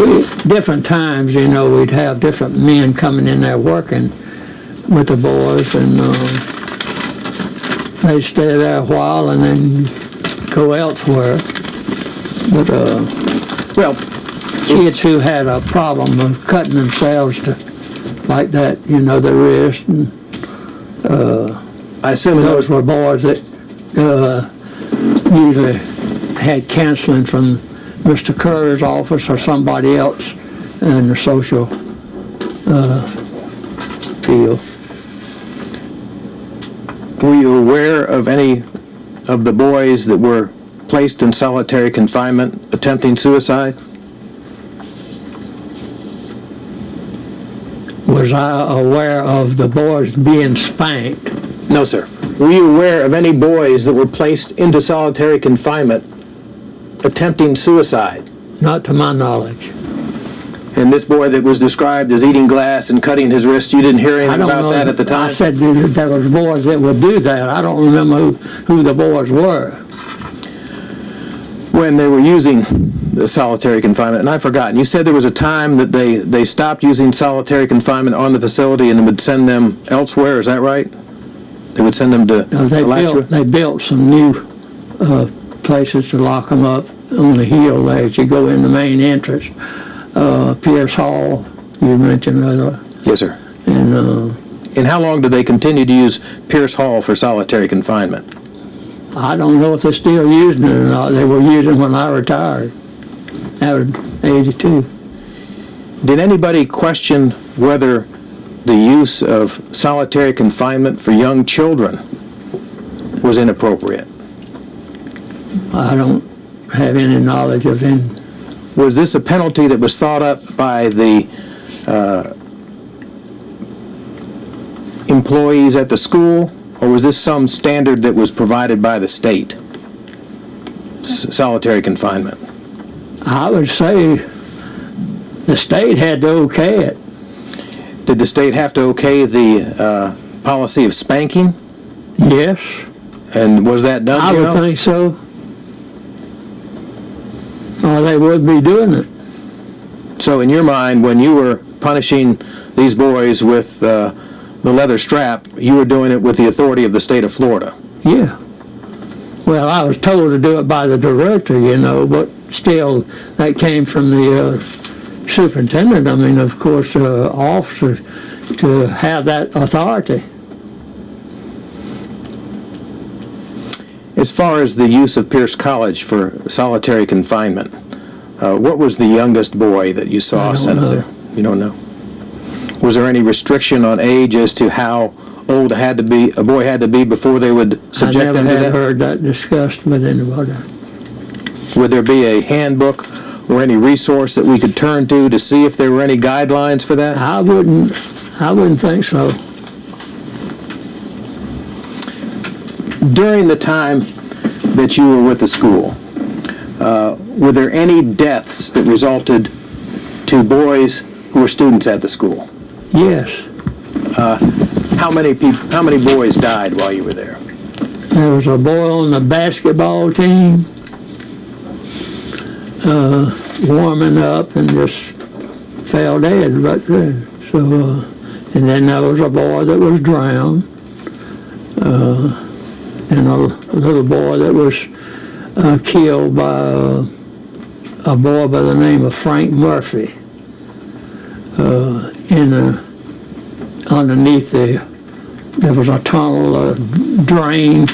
different times, you know, we'd have different men coming in there working with the boys, and they'd stay there a while and then go elsewhere. But Well, kids who had a problem of cutting themselves to, like that, you know, the wrist, and I assume those were boys that usually had counseling from Mr. Kerr's office or somebody else in the social field. were you aware of any of the boys that were placed in solitary confinement attempting suicide? Was I aware of the boys being spanked? No, sir. Were you aware of any boys that were placed into solitary confinement attempting suicide? Not to my knowledge. And this boy that was described as eating glass and cutting his wrist, you didn't hear I anything don't about know. that at the time? I said there was boys that would do that. I don't remember who the boys were. When they were using the solitary confinement, and I've forgotten, you said there was a time that they stopped using solitary confinement on the facility and would send them elsewhere, is that right? They would send them to Alachua? They built some new places to lock them up on the hill there as you go in the main entrance. Pierce Hall, you mentioned that. Yes, sir. And how long did they continue to use Pierce Hall for solitary confinement? I don't know if they're still using it or not. They were using it when I retired. I was 82. Did anybody question whether the use of solitary confinement for young children was inappropriate? I don't have any knowledge of any. Was this a penalty that was thought up by the employees at the school, or was this some standard that was provided by the state? Solitary confinement. I would say the state had to okay it. Did the state have to okay the policy of spanking? Yes, And was that done? I do you would know? think so. Or they would be doing it. So in your mind, when you were punishing these boys with the leather strap, you were doing it with the authority of the state of Florida? Yeah. Well, I was told to do it by the director, you know, but still, that came from the superintendent. I mean, of course, officer to have that authority. As far as the use of Pierce College for solitary confinement, what was the youngest boy that you saw I don't sent up know. there? You don't know? Was there any restriction on age as to how old a boy had to be before they would subject I them never to had that? heard that discussed with anybody. Would there be a handbook or any resource that we could turn to see if there were any guidelines for that? I wouldn't think so. During the time that you were with the school, were there any deaths that resulted to boys who were students at the school? Yes, How many boys died while you were there? there was a boy on the basketball team warming up and just fell dead right there. So, and then there was a boy that was drowned, and a little boy that was killed by a boy by the name of Frank Murphy. Underneath there was a tunnel, a drain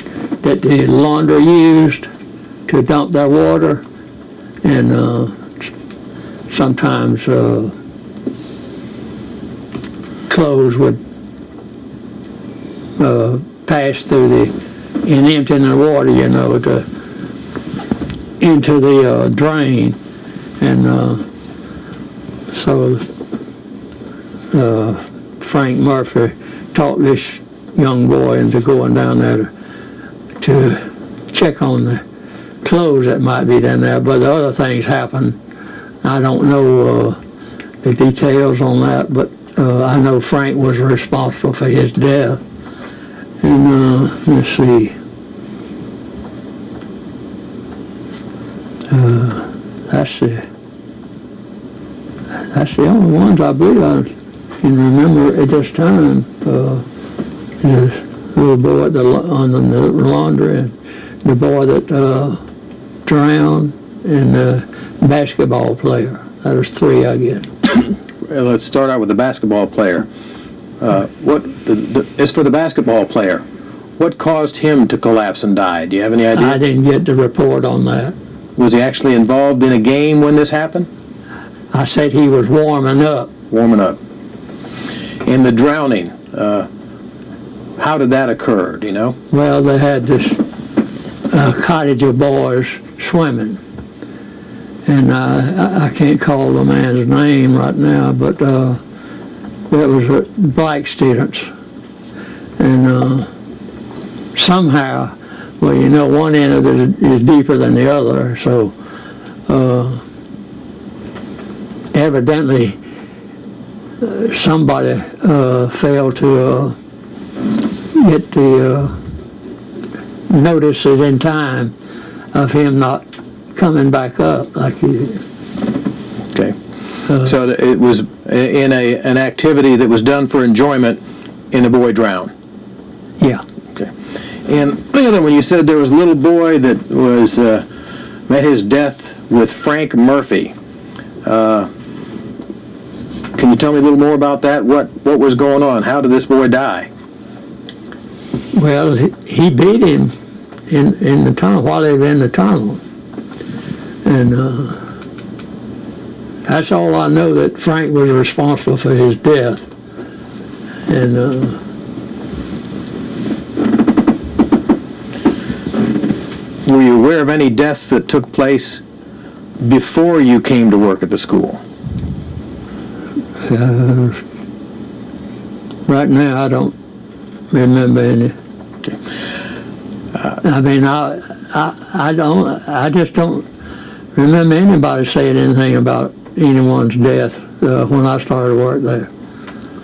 that the laundry used to dump their water, and sometimes clothes would pass through and empty in the water, you know, into the drain, and so Frank Murphy talked this young boy into going down there to check on the clothes that might be down there, but the other things happened. I don't know the details on that, but I know Frank was responsible for his death. And let's see. That's it. That's the only ones I believe I can remember at this time. The little boy on the laundry, and the boy that drowned, and the basketball player. That was 3 I guess. Well, let's start out with the basketball player. As for the basketball player, what caused him to collapse and die? Do you have any idea? I didn't get the report on that. Was he actually involved in a game when this happened? I said he was warming up. Warming up. And the drowning, how did that occur, do you know? Well, they had this cottage of boys swimming. And I can't call the man's name right now, but that was black students. And somehow, well, you know, one end of it is deeper than the other, so evidently somebody failed to get the notices in time of him not coming back up like he did. Okay. So it was in an activity that was done for enjoyment, and the boy drowned. Yeah. Okay. And the other one, you said there was a little boy that was met his death with Frank Murphy. Can you tell me a little more about that? What was going on? How did this boy die? Well, he beat him in the tunnel while they were in the tunnel. And that's all I know, that Frank was responsible for his death. And were you aware of any deaths that took place before you came to work at the school? right now I don't remember any. Okay. I mean, I just don't remember anybody saying anything about anyone's death when I started work there.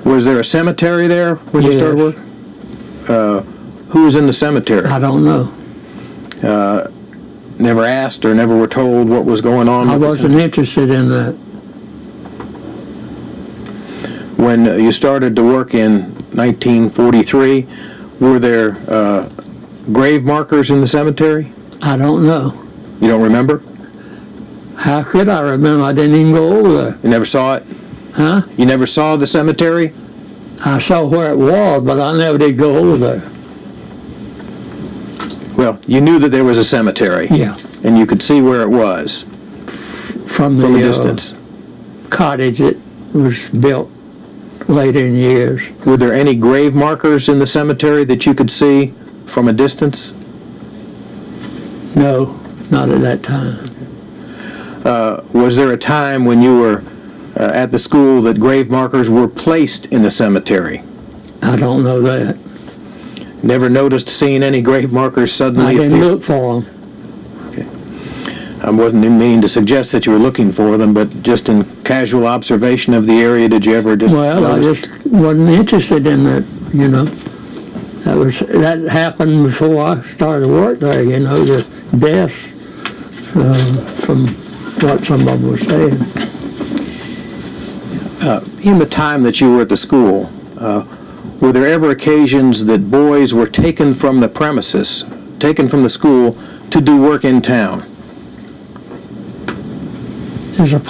Was there a cemetery there when you started work? Who was in the cemetery? I don't know. Never asked or never were told what was going on? I wasn't interested in that. When you started to work in 1943, were there grave markers in the cemetery? I don't know. You don't remember? How could I remember? I didn't even go over there. You never saw it? Huh? You never saw the cemetery? I saw where it was, but I never did go over there. Well, you knew that there was a cemetery. Yeah. And you could see where it was From from a the distance. cottage that was built later in years. Were there any grave markers in the cemetery that you could see from a distance? No, not at that time. Was there a time when you were at the school that grave markers were placed in the cemetery? I don't know that. Never noticed seeing any grave markers I suddenly didn't appear? look for them. Okay. I wasn't meaning to suggest that you were looking for them, but just in casual observation of the area, did you ever just Well, notice? I just wasn't interested in that, you know. That happened before I started work there, you know, the deaths from what some of them were saying. In the time that you were at the school, were there ever occasions that boys were taken from the premises, taken from the school to do work in town? There's a